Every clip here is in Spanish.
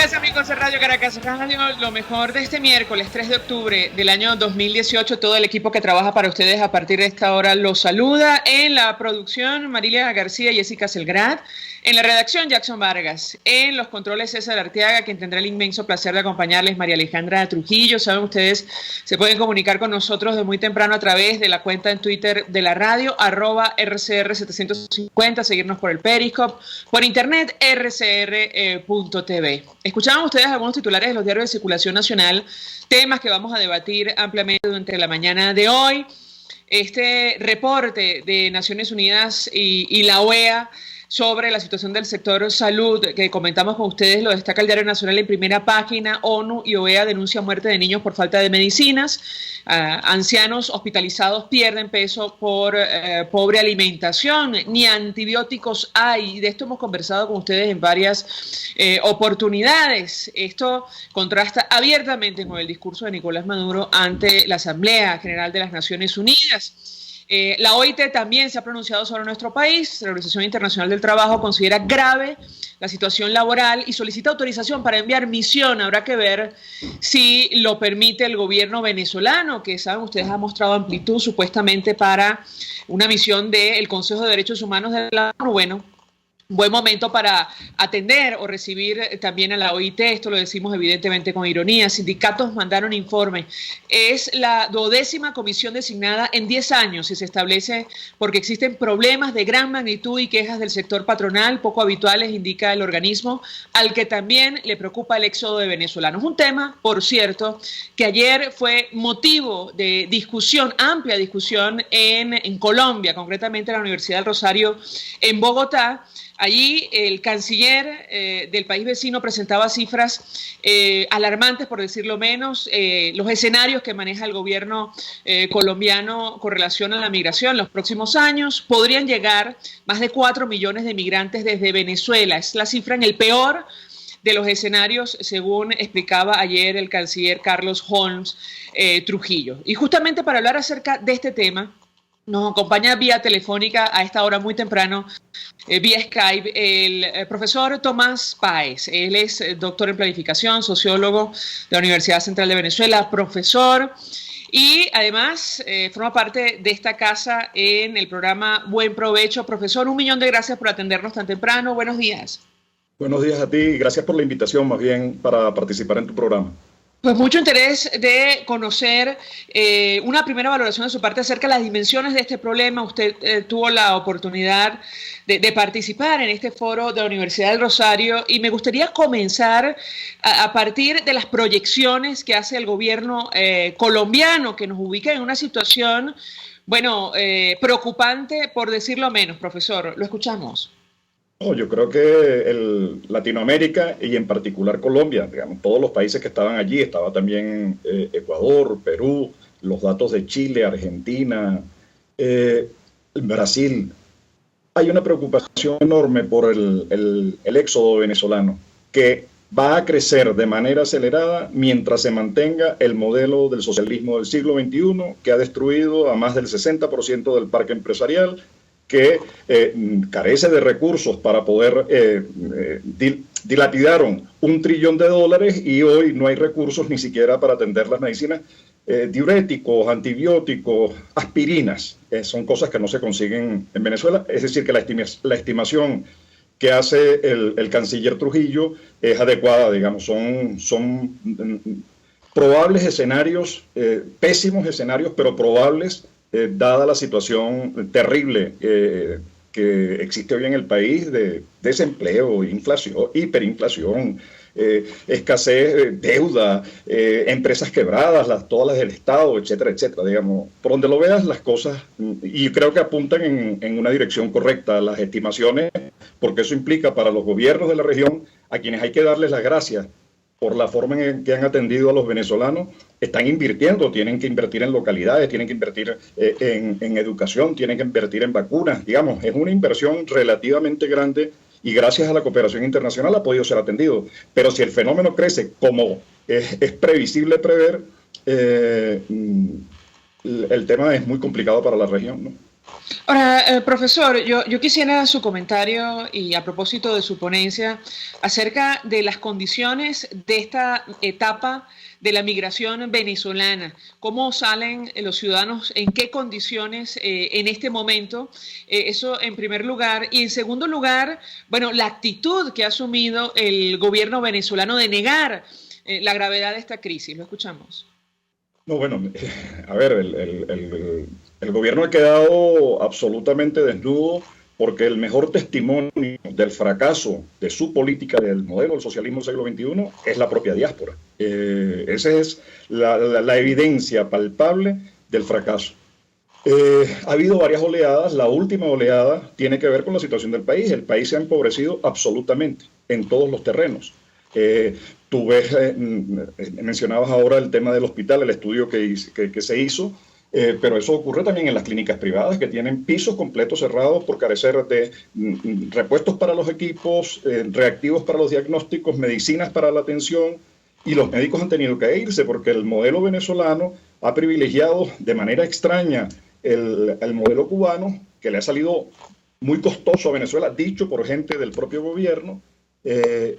días, amigos de Radio Caracas Radio. Lo mejor de este miércoles 3 de octubre del año 2018. Todo el equipo que trabaja para ustedes a partir de esta hora los saluda. En la producción, Marilia García y Jessica Selgrad. En la redacción, Jackson Vargas. En los controles, César Arteaga, quien tendrá el inmenso placer de acompañarles, María Alejandra Trujillo. Saben ustedes, se pueden comunicar con nosotros de muy temprano a través de la cuenta en Twitter de la radio, @RCR750, seguirnos por el Periscope, por internet, rcr.tv. Escuchaban ustedes algunos titulares de los diarios de circulación nacional, temas que vamos a debatir ampliamente durante la mañana de hoy. Este reporte de Naciones Unidas y la OEA sobre la situación del sector salud que comentamos con ustedes, lo destaca el Diario Nacional en primera página. ONU y OEA denuncian muerte de niños por falta de medicinas. Ancianos hospitalizados pierden peso por pobre alimentación. Ni antibióticos hay. De esto hemos conversado con ustedes en varias oportunidades. Esto contrasta abiertamente con el discurso de Nicolás Maduro ante la Asamblea General de las Naciones Unidas. La OIT también se ha pronunciado sobre nuestro país. La Organización Internacional del Trabajo considera grave la situación laboral y solicita autorización para enviar misión. Habrá que ver si lo permite el gobierno venezolano, que saben ustedes ha mostrado amplitud supuestamente para una misión del Consejo de Derechos Humanos de la ONU. Bueno, buen momento para atender o recibir también a la OIT. Esto lo decimos evidentemente con ironía. Sindicatos mandaron informe. Es la 12ª comisión designada en 10 años y se establece porque existen problemas de gran magnitud y quejas del sector patronal poco habituales, indica el organismo, al que también le preocupa el éxodo de venezolanos. Un tema, por cierto, que ayer fue motivo de discusión, amplia discusión en Colombia, concretamente en la Universidad del Rosario en Bogotá. Allí el canciller del país vecino presentaba cifras alarmantes, por decirlo menos, los escenarios que maneja el gobierno colombiano con relación a la migración. En los próximos años podrían llegar más de 4 millones de migrantes desde Venezuela. Es la cifra en el peor de los escenarios, según explicaba ayer el canciller Carlos Holmes Trujillo. Y justamente para hablar acerca de este tema, nos acompaña vía telefónica a esta hora muy temprano, vía Skype, el profesor Tomás Páez. Él es doctor en planificación, sociólogo de la Universidad Central de Venezuela, profesor, y además forma parte de esta casa en el programa Buen Provecho. Profesor, 1.000.000 de gracias por atendernos tan temprano. Buenos días. Buenos días a ti y gracias por la invitación, más bien, para participar en tu programa. Pues mucho interés de conocer una primera valoración de su parte acerca de las dimensiones de este problema. Usted tuvo la oportunidad de participar en este foro de la Universidad del Rosario y me gustaría comenzar a partir de las proyecciones que hace el gobierno colombiano, que nos ubica en una situación, bueno, preocupante, por decirlo menos. Profesor, lo escuchamos. Yo creo que Latinoamérica y en particular Colombia, digamos, todos los países que estaban allí, estaba también Ecuador, Perú, los datos de Chile, Argentina, Brasil. Hay una preocupación enorme por el éxodo venezolano, que va a crecer de manera acelerada mientras se mantenga el modelo del socialismo del siglo XXI, que ha destruido a más del 60% del parque empresarial, que carece de recursos para poder, dilapidaron $1 trillón y hoy no hay recursos ni siquiera para atender las medicinas, diuréticos, antibióticos, aspirinas, son cosas que no se consiguen en Venezuela. Es decir, que la estimación que hace el canciller Trujillo es adecuada, digamos, son probables escenarios, pésimos escenarios, pero probables, dada la situación terrible que existe hoy en el país de desempleo, inflación, hiperinflación, escasez, deuda, empresas quebradas, todas las del Estado, etcétera, etcétera. Digamos, por donde lo veas, las cosas, y creo que apuntan en una dirección correcta las estimaciones, porque eso implica para los gobiernos de la región, a quienes hay que darles las gracias por la forma en que han atendido a los venezolanos, están invirtiendo, tienen que invertir en localidades, tienen que invertir en educación, tienen que invertir en vacunas. Digamos, es una inversión relativamente grande y gracias a la cooperación internacional ha podido ser atendido. Pero si el fenómeno crece como es previsible prever, el tema es muy complicado para la región, ¿no? Ahora, profesor, yo quisiera su comentario y a propósito de su ponencia acerca de las condiciones de esta etapa de la migración venezolana. ¿Cómo salen los ciudadanos? ¿En qué condiciones en este momento? Eso en primer lugar. Y en segundo lugar, bueno, la actitud que ha asumido el gobierno venezolano de negar la gravedad de esta crisis. Lo escuchamos. No, bueno, a ver, el gobierno ha quedado absolutamente desnudo porque el mejor testimonio del fracaso de su política, del modelo del socialismo del siglo XXI, es la propia diáspora. Esa es la evidencia palpable del fracaso. Ha habido varias oleadas. La última oleada tiene que ver con la situación del país. El país se ha empobrecido absolutamente en todos los terrenos. Tú ves, mencionabas ahora el tema del hospital, el estudio que se hizo, pero eso ocurre también en las clínicas privadas que tienen pisos completos cerrados por carecer de repuestos para los equipos, reactivos para los diagnósticos, medicinas para la atención, y los médicos han tenido que irse porque el modelo venezolano ha privilegiado de manera extraña el modelo cubano, que le ha salido muy costoso a Venezuela, dicho por gente del propio gobierno.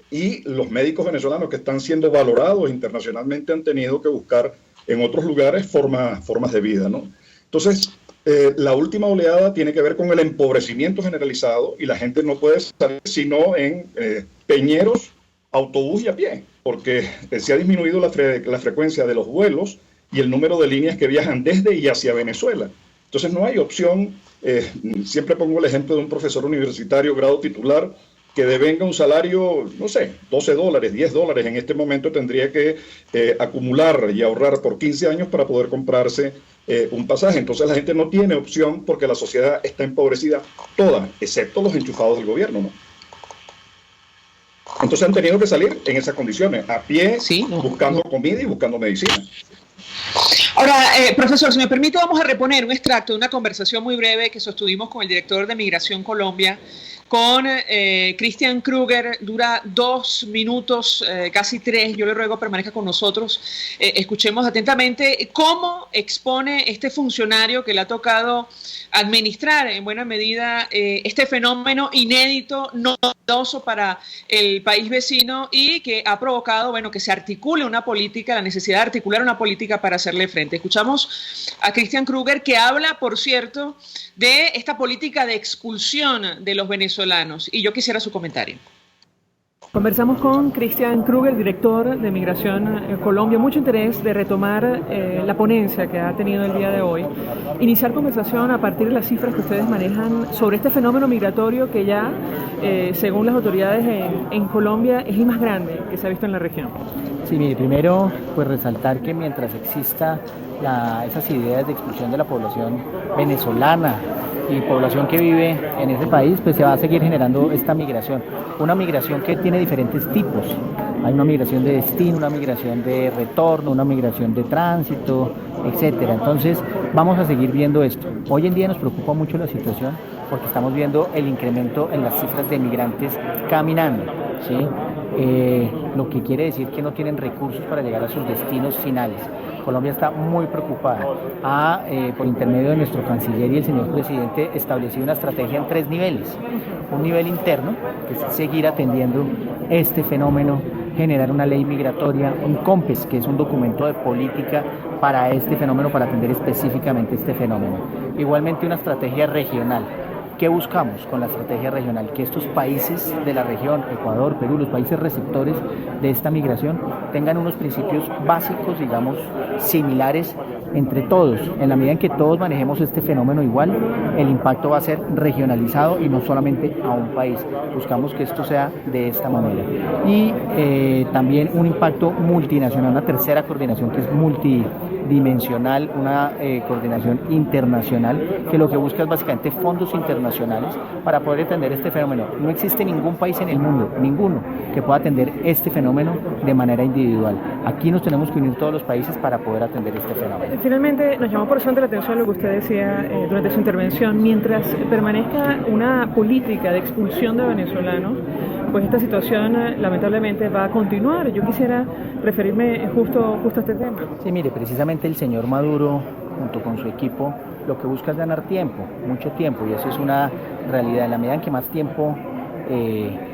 Y los médicos venezolanos que están siendo valorados internacionalmente han tenido que buscar en otros lugares formas de vida, ¿no? Entonces, la última oleada tiene que ver con el empobrecimiento generalizado y la gente no puede salir sino en peñeros, autobús y a pie, porque se ha disminuido la frecuencia de los vuelos y el número de líneas que viajan desde y hacia Venezuela. Entonces no hay opción. Siempre pongo el ejemplo de un profesor universitario, grado titular, que devenga un salario, no sé, $12, $10, en este momento tendría que acumular y ahorrar por 15 años para poder comprarse un pasaje. Entonces la gente no tiene opción porque la sociedad está empobrecida toda, excepto los enchufados del gobierno, ¿no? Entonces han tenido que salir en esas condiciones, a pie, sí, buscando comida y buscando medicina. Ahora, profesor, si me permite, vamos a reponer un extracto de una conversación muy breve que sostuvimos con el director de Migración Colombia, con Christian Krueger. Dura 2 minutos, casi 3. Yo le ruego permanezca con nosotros. Escuchemos atentamente cómo expone este funcionario que le ha tocado administrar en buena medida este fenómeno inédito, novedoso para el país vecino y que ha provocado, bueno, que se articule una política, la necesidad de articular una política para hacerle frente. Escuchamos a Christian Krueger, que habla, por cierto, de esta política de expulsión de los venezolanos, y yo quisiera su comentario. Conversamos con Christian Krueger, director de Migración Colombia. Mucho interés de retomar la ponencia que ha tenido el día de hoy. Iniciar conversación a partir de las cifras que ustedes manejan sobre este fenómeno migratorio que ya, según las autoridades en Colombia, es el más grande que se ha visto en la región. Sí, mire, primero pues resaltar que mientras exista esas ideas de expulsión de la población venezolana y población que vive en ese país, pues se va a seguir generando esta migración. Una migración que tiene diferentes tipos. Hay una migración de destino, una migración de retorno, una migración de tránsito, etcétera. Entonces, vamos a seguir viendo esto. Hoy en día nos preocupa mucho la situación porque estamos viendo el incremento en las cifras de migrantes caminando, ¿sí? Lo que quiere decir que no tienen recursos para llegar a sus destinos finales. Colombia está muy preocupada. Por intermedio de nuestro canciller y el señor presidente, establecido una estrategia en 3 niveles. Un nivel interno, que es seguir atendiendo este fenómeno, generar una ley migratoria, un COMPES, que es un documento de política para este fenómeno, para atender específicamente este fenómeno. Igualmente una estrategia regional. ¿Qué buscamos con la estrategia regional? Que estos países de la región, Ecuador, Perú, los países receptores de esta migración, tengan unos principios básicos, digamos, similares entre todos. En la medida en que todos manejemos este fenómeno igual, el impacto va a ser regionalizado y no solamente a un país. Buscamos que esto sea de esta manera. Y también un impacto multinacional, una tercera coordinación que es multidimensional, una coordinación internacional, que lo que busca es básicamente fondos internacionales para poder atender este fenómeno. No existe ningún país en el mundo, ninguno, que pueda atender este fenómeno de manera individual. Aquí nos tenemos que unir todos los países para poder atender este fenómeno. Finalmente, nos llamó por bastante la atención lo que usted decía durante su intervención. Mientras permanezca una política de expulsión de venezolanos, pues esta situación lamentablemente va a continuar. Yo quisiera referirme justo a este tema. Sí, mire, precisamente el señor Maduro, junto con su equipo, lo que busca es ganar tiempo, mucho tiempo, y eso es una realidad. En la medida en que más tiempo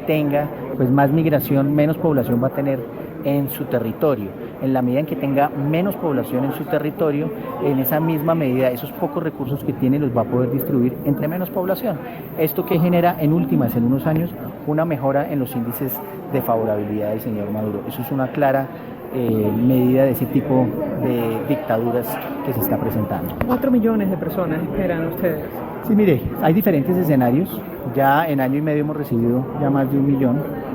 tenga, pues más migración, menos población va a tener en su territorio. En la medida en que tenga menos población en su territorio, en esa misma medida esos pocos recursos que tiene los va a poder distribuir entre menos población. Esto que genera en últimas, en unos años, una mejora en los índices de favorabilidad del señor Maduro. Eso es una clara medida de ese tipo de dictaduras que se está presentando. 4 millones de personas esperan ustedes. Sí, mire, hay diferentes escenarios. Ya en año y medio hemos recibido ya más de 1 millón.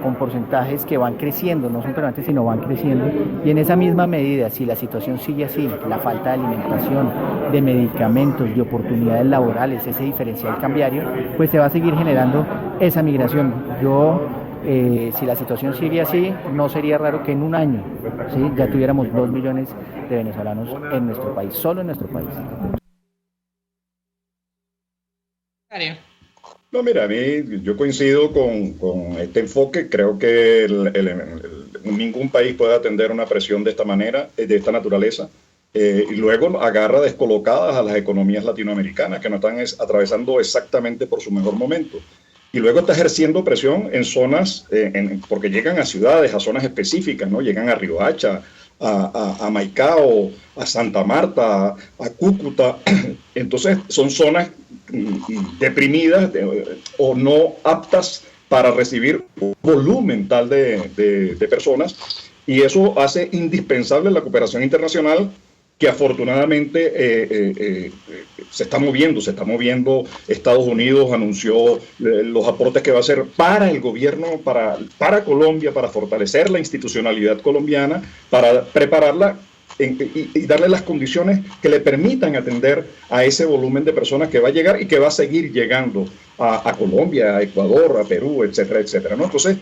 Con porcentajes que van creciendo, no son permanentes, sino van creciendo, y en esa misma medida, si la situación sigue así, la falta de alimentación, de medicamentos, de oportunidades laborales, ese diferencial cambiario, pues se va a seguir generando esa migración. Si la situación sigue así, no sería raro que en un año, ¿sí?, ya tuviéramos 2 millones de venezolanos en nuestro país, solo en nuestro país. No, mira, a mí yo coincido con este enfoque. Creo que ningún país puede atender una presión de esta manera, de esta naturaleza, y luego agarra descolocadas a las economías latinoamericanas que no están atravesando exactamente por su mejor momento. Y luego está ejerciendo presión en zonas, porque llegan a ciudades, a zonas específicas, ¿no? Llegan a Riohacha, a Maicao, a Santa Marta, a Cúcuta. Entonces son zonas deprimidas o no aptas para recibir un volumen tal de personas, y eso hace indispensable la cooperación internacional, que afortunadamente se está moviendo. Estados Unidos anunció los aportes que va a hacer para el gobierno, para Colombia, para fortalecer la institucionalidad colombiana, para prepararla y darle las condiciones que le permitan atender a ese volumen de personas que va a llegar y que va a seguir llegando a Colombia, a Ecuador, a Perú, etcétera, etcétera, ¿no? Entonces,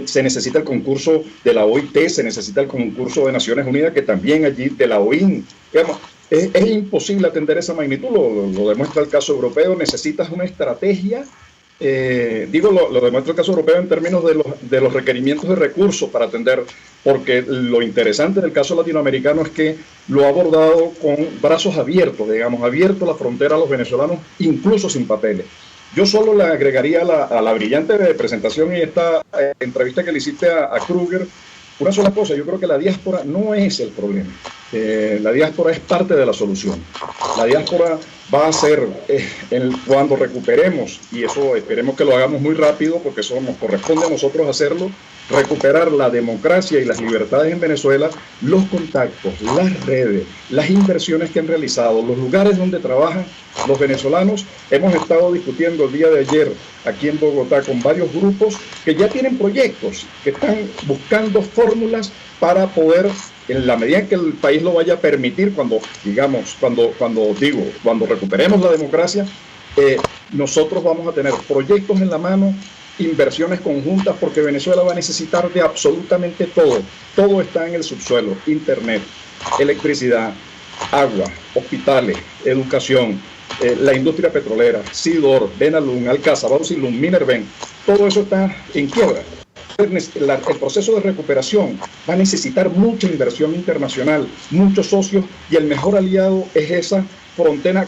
se necesita el concurso de la OIT, se necesita el concurso de Naciones Unidas, que también allí de la OIN. Digamos, es imposible atender esa magnitud, lo demuestra el caso europeo. Necesitas una estrategia, lo demuestra el caso europeo en términos de los requerimientos de recursos para atender, porque lo interesante del caso latinoamericano es que lo ha abordado con brazos abiertos, abierto la frontera a los venezolanos, incluso sin papeles. Yo solo le agregaría a la brillante presentación y esta entrevista que le hiciste a Kruger una sola cosa. Yo creo que la diáspora no es el problema. La diáspora es parte de la solución. La diáspora va a ser, cuando recuperemos, y eso esperemos que lo hagamos muy rápido, porque eso nos corresponde a nosotros hacerlo, recuperar la democracia y las libertades en Venezuela, los contactos, las redes, las inversiones que han realizado, los lugares donde trabajan los venezolanos. Hemos estado discutiendo el día de ayer aquí en Bogotá con varios grupos que ya tienen proyectos, que están buscando fórmulas para poder, en la medida en que el país lo vaya a permitir, cuando recuperemos la democracia, nosotros vamos a tener proyectos en la mano, inversiones conjuntas, porque Venezuela va a necesitar de absolutamente todo. Todo está en el subsuelo: internet, electricidad, agua, hospitales, educación, la industria petrolera, Sidor, Benalún, Alcázar, Bausilum, Minerven. Todo eso está en quiebra. El proceso de recuperación va a necesitar mucha inversión internacional, muchos socios, y el mejor aliado es esa frontera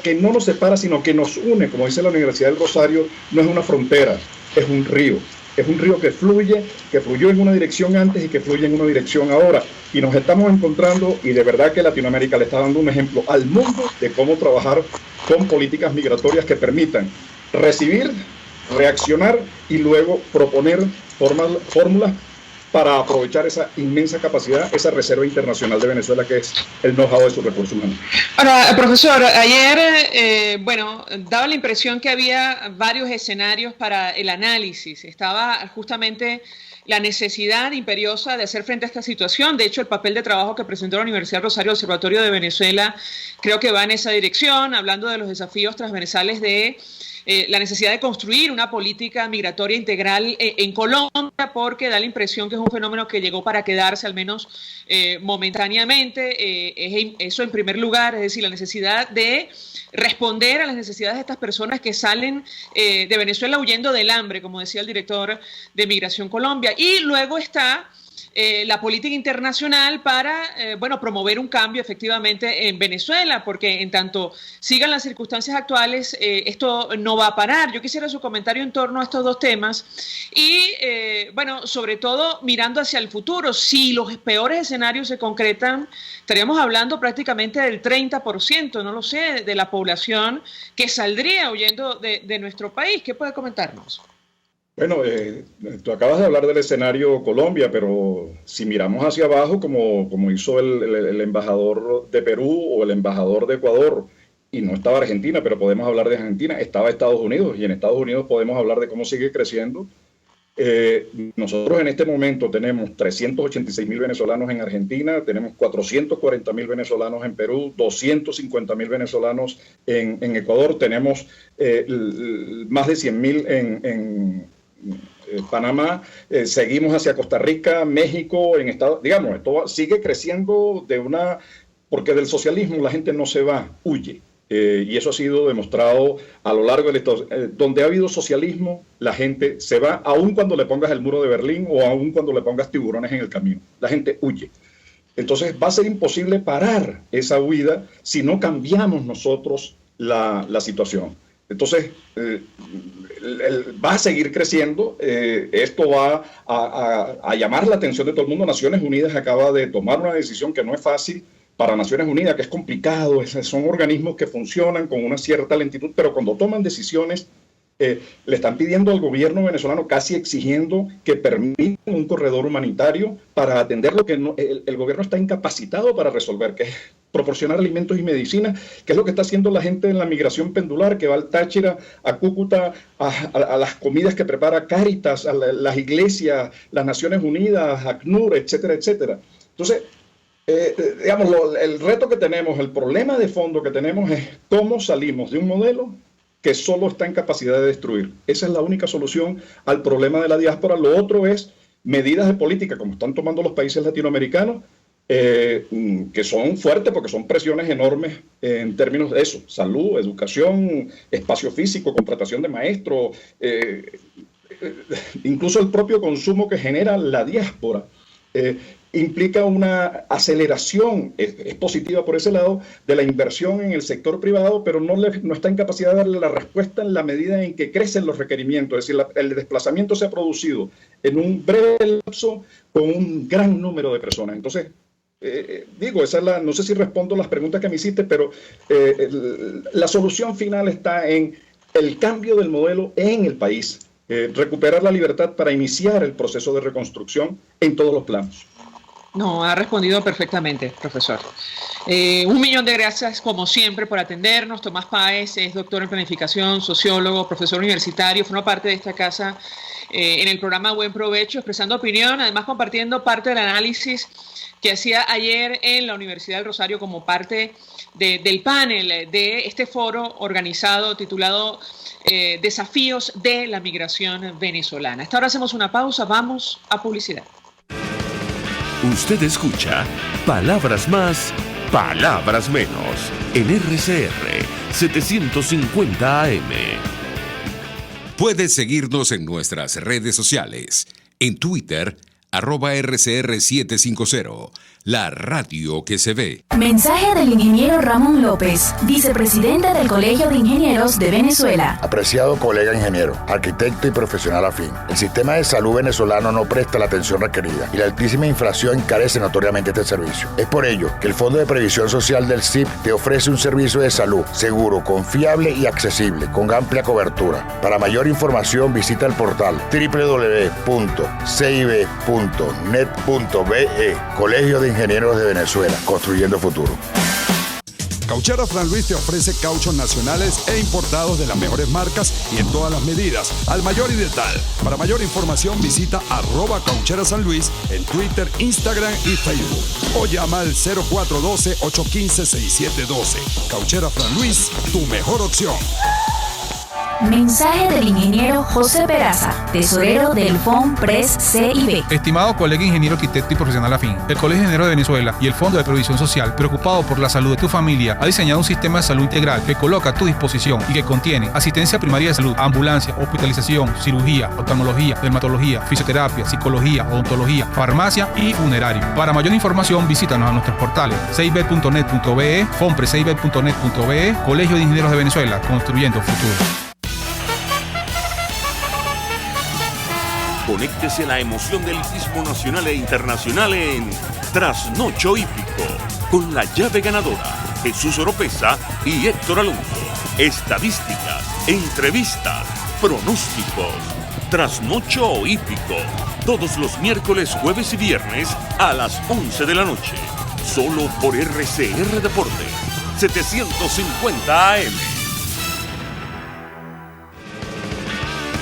que no nos separa, sino que nos une. Como dice la Universidad del Rosario, no es una frontera, es un río. Es un río que fluyó en una dirección antes y que fluye en una dirección ahora. Y nos estamos encontrando, y de verdad que Latinoamérica le está dando un ejemplo al mundo de cómo trabajar con políticas migratorias que permitan recibir, reaccionar y luego proponer fórmulas para aprovechar esa inmensa capacidad, esa reserva internacional de Venezuela, que es el know-how de sus recursos humanos. Ahora, profesor, ayer, daba la impresión que había varios escenarios para el análisis. Estaba justamente la necesidad imperiosa de hacer frente a esta situación. De hecho, el papel de trabajo que presentó la Universidad Rosario Observatorio de Venezuela creo que va en esa dirección, hablando de los desafíos transversales de la necesidad de construir una política migratoria integral en Colombia, porque da la impresión que es un fenómeno que llegó para quedarse, al menos momentáneamente. Eso en primer lugar, es decir, la necesidad de responder a las necesidades de estas personas que salen de Venezuela huyendo del hambre, como decía el director de Migración Colombia. Y luego está la política internacional para, promover un cambio efectivamente en Venezuela, porque en tanto sigan las circunstancias actuales, esto no va a parar. Yo quisiera su comentario en torno a estos dos temas y, sobre todo mirando hacia el futuro. Si los peores escenarios se concretan, estaríamos hablando prácticamente del 30%, no lo sé, de la población que saldría huyendo de nuestro país. ¿Qué puede comentarnos? Bueno, tú acabas de hablar del escenario Colombia, pero si miramos hacia abajo, como hizo el embajador de Perú o el embajador de Ecuador, y no estaba Argentina, pero podemos hablar de Argentina, estaba Estados Unidos, y en Estados Unidos podemos hablar de cómo sigue creciendo. Nosotros en este momento tenemos 386.000 venezolanos en Argentina, tenemos 440.000 venezolanos en Perú, 250.000 venezolanos en Ecuador, tenemos más de 100.000 en Panamá, seguimos hacia Costa Rica, México, digamos, esto sigue creciendo porque del socialismo la gente no se va, huye. Y eso ha sido demostrado a lo largo de la historia. Donde ha habido socialismo, la gente se va, aun cuando le pongas el muro de Berlín o aun cuando le pongas tiburones en el camino. La gente huye. Entonces va a ser imposible parar esa huida si no cambiamos nosotros la situación. Entonces va a seguir creciendo. Esto va a llamar la atención de todo el mundo. Naciones Unidas acaba de tomar una decisión que no es fácil para Naciones Unidas, que es complicado. Son organismos que funcionan con una cierta lentitud, pero cuando toman decisiones le están pidiendo al gobierno venezolano, casi exigiendo que permitan un corredor humanitario para atender lo que el gobierno está incapacitado para resolver, que es proporcionar alimentos y medicinas, que es lo que está haciendo la gente en la migración pendular, que va al Táchira, a Cúcuta, a las comidas que prepara Cáritas, a las iglesias, las Naciones Unidas, ACNUR, etcétera, etcétera. Entonces, el reto que tenemos, el problema de fondo que tenemos es cómo salimos de un modelo que solo está en capacidad de destruir. Esa es la única solución al problema de la diáspora. Lo otro es medidas de política, como están tomando los países latinoamericanos, que son fuertes porque son presiones enormes en términos de eso: salud, educación, espacio físico, contratación de maestros, incluso el propio consumo que genera la diáspora. Implica una aceleración, es positiva por ese lado, de la inversión en el sector privado, pero no está en capacidad de darle la respuesta en la medida en que crecen los requerimientos. Es decir, el desplazamiento se ha producido en un breve lapso con un gran número de personas. Entonces, no sé si respondo las preguntas que me hiciste, pero la solución final está en el cambio del modelo en el país, recuperar la libertad para iniciar el proceso de reconstrucción en todos los planos. No, ha respondido perfectamente, profesor. 1.000.000 de gracias, como siempre, por atendernos. Tomás Páez es doctor en planificación, sociólogo, profesor universitario, forma parte de esta casa en el programa Buen Provecho, expresando opinión, además compartiendo parte del análisis que hacía ayer en la Universidad del Rosario como parte del panel de este foro organizado titulado Desafíos de la Migración Venezolana. Hasta ahora hacemos una pausa, vamos a publicidad. Usted escucha Palabras Más, Palabras Menos en RCR 750 AM. Puedes seguirnos en nuestras redes sociales. En Twitter, @RCR750, la radio que se ve. Mensaje del ingeniero Ramón López, vicepresidente del Colegio de Ingenieros de Venezuela. Apreciado colega ingeniero, arquitecto y profesional afín, el sistema de salud venezolano no presta la atención requerida y la altísima inflación encarece notoriamente este servicio. Es por ello que el Fondo de Previsión Social del CIP te ofrece un servicio de salud seguro, confiable y accesible, con amplia cobertura. Para mayor información visita el portal www.cib.net.be, Colegio de Ingenieros de Venezuela, construyendo futuro. Cauchera Fran Luis te ofrece cauchos nacionales e importados de las mejores marcas y en todas las medidas, al mayor y de tal. Para mayor información visita @Cauchera San Luis en Twitter, Instagram y Facebook o llama al 0412-815-6712. Cauchera Fran Luis, tu mejor opción. Mensaje del ingeniero José Peraza, tesorero del FONPRES CIB. Estimado colega ingeniero, arquitecto y profesional afín, el Colegio de Ingenieros de Venezuela y el Fondo de Previsión Social, preocupado por la salud de tu familia, ha diseñado un sistema de salud integral que coloca a tu disposición y que contiene asistencia primaria de salud, ambulancia, hospitalización, cirugía, oftalmología, dermatología, fisioterapia, psicología, odontología, farmacia y funerario. Para mayor información, visítanos a nuestros portales cib.net.be, fonprescib.net.be, Colegio de Ingenieros de Venezuela, construyendo futuro. Conéctese a la emoción del hippismo nacional e internacional en Trasnocho Hípico, con la llave ganadora, Jesús Oropesa y Héctor Alonso. Estadísticas, entrevistas, pronósticos. Trasnocho Hípico, todos los miércoles, jueves y viernes a las 11 de la noche. Solo por RCR Deportes, 750 AM.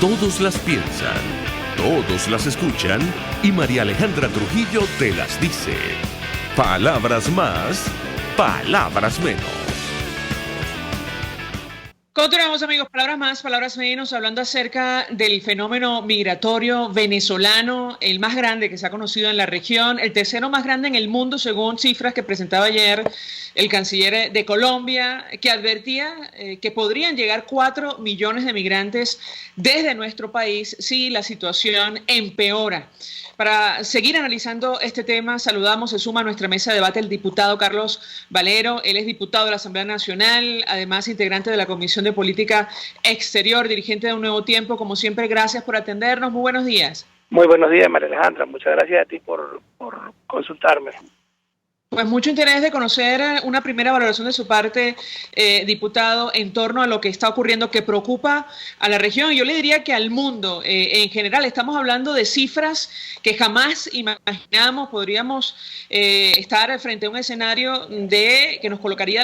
Todos las piensan, todos las escuchan y María Alejandra Trujillo te las dice. Palabras más, palabras menos. Continuamos, amigos, palabras más, palabras menos, hablando acerca del fenómeno migratorio venezolano, el más grande que se ha conocido en la región, el tercero más grande en el mundo, según cifras que presentaba ayer el canciller de Colombia, que advertía que podrían llegar 4 millones de migrantes desde nuestro país si la situación empeora. Para seguir analizando este tema, saludamos, se suma a nuestra mesa de debate el diputado Carlos Valero. Él es diputado de la Asamblea Nacional, además integrante de la Comisión de Política Exterior, dirigente de Un Nuevo Tiempo. Como siempre, gracias por atendernos. Muy buenos días. Muy buenos días, María Alejandra. Muchas gracias a ti por consultarme. Pues mucho interés de conocer una primera valoración de su parte, diputado, en torno a lo que está ocurriendo, que preocupa a la región. Yo le diría que al mundo en general. Estamos hablando de cifras que jamás imaginamos. Podríamos estar frente a un escenario que nos colocaría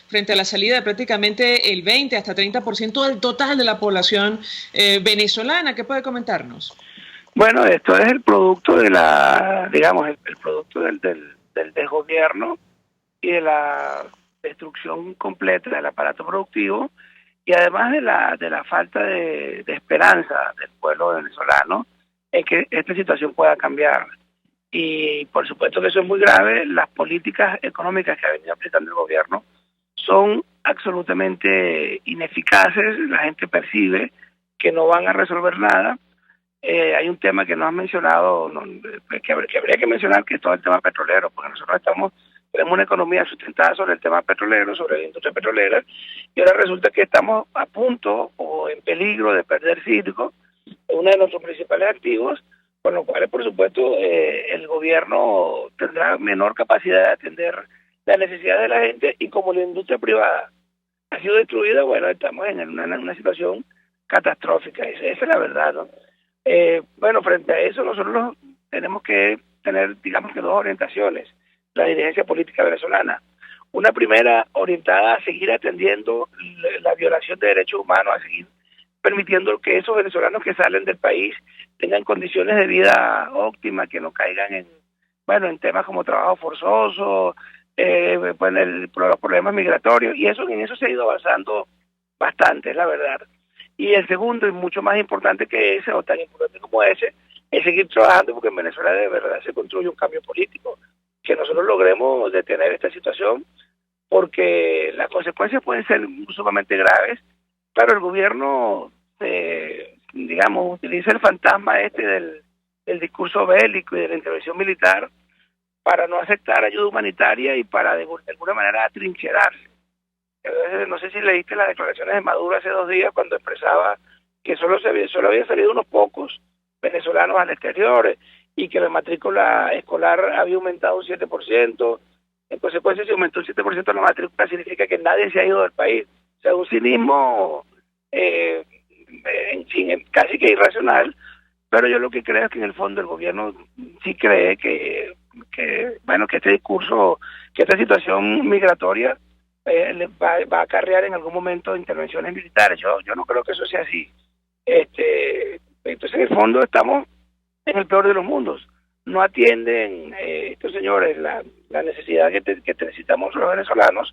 frente a la salida de prácticamente el 20 hasta 30% del total de la población venezolana. ¿Qué puede comentarnos? Bueno, esto es el producto de el producto del desgobierno y de la destrucción completa del aparato productivo, y además de la falta de esperanza del pueblo venezolano en que esta situación pueda cambiar. Y por supuesto que eso es muy grave. Las políticas económicas que ha venido aplicando el gobierno son absolutamente ineficaces. La gente percibe que no van a resolver nada. Hay un tema que no has mencionado, que habría que mencionar, que es todo el tema petrolero, porque nosotros tenemos una economía sustentada sobre el tema petrolero, sobre la industria petrolera, y ahora resulta que estamos a punto o en peligro de perder Citgo, uno de nuestros principales activos, con lo cual, por supuesto, el gobierno tendrá menor capacidad de atender las necesidades de la gente, y como la industria privada ha sido destruida, bueno, estamos en una situación catastrófica. Esa es la verdad, ¿no? Bueno, frente a eso nosotros tenemos que tener, digamos que, dos orientaciones, la dirigencia política venezolana. Una primera orientada a seguir atendiendo la violación de derechos humanos, a seguir permitiendo que esos venezolanos que salen del país tengan condiciones de vida óptimas, que no caigan en temas como trabajo forzoso, los problemas migratorios, y en eso se ha ido avanzando bastante, es la verdad. Y el segundo, y mucho más importante que ese, o tan importante como ese, es seguir trabajando porque en Venezuela de verdad se construye un cambio político, que nosotros logremos detener esta situación, porque las consecuencias pueden ser sumamente graves. Claro, el gobierno, utiliza el fantasma del discurso bélico y de la intervención militar para no aceptar ayuda humanitaria y para de alguna manera atrincherarse. No sé si leíste las declaraciones de Maduro hace 2 días, cuando expresaba que solo habían salido unos pocos venezolanos al exterior y que la matrícula escolar había aumentado un 7%. En consecuencia, si aumentó un 7% la matrícula, significa que nadie se ha ido del país. O sea, un cinismo, casi que irracional. Pero yo lo que creo es que en el fondo el gobierno sí cree que este discurso, que esta situación migratoria va a acarrear en algún momento intervenciones militares. Yo no creo que eso sea así. Entonces, en el fondo, estamos en el peor de los mundos. No atienden estos señores la necesidad que necesitamos los venezolanos,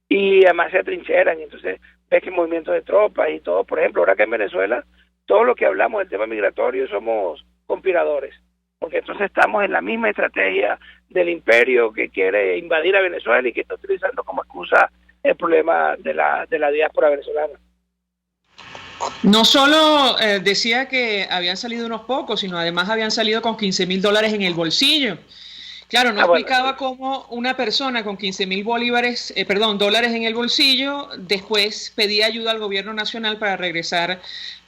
y además se atrincheran. Entonces, pesca y movimiento de tropas y todo. Por ejemplo, ahora que en Venezuela, todo lo que hablamos del tema migratorio somos conspiradores, porque entonces estamos en la misma estrategia del imperio que quiere invadir a Venezuela y que está utilizando como excusa el problema de la diáspora venezolana. No solo decía que habían salido unos pocos, sino además habían salido con $15,000 en el bolsillo. Claro, no explicaba cómo una persona con $15,000 en el bolsillo después pedía ayuda al gobierno nacional para regresar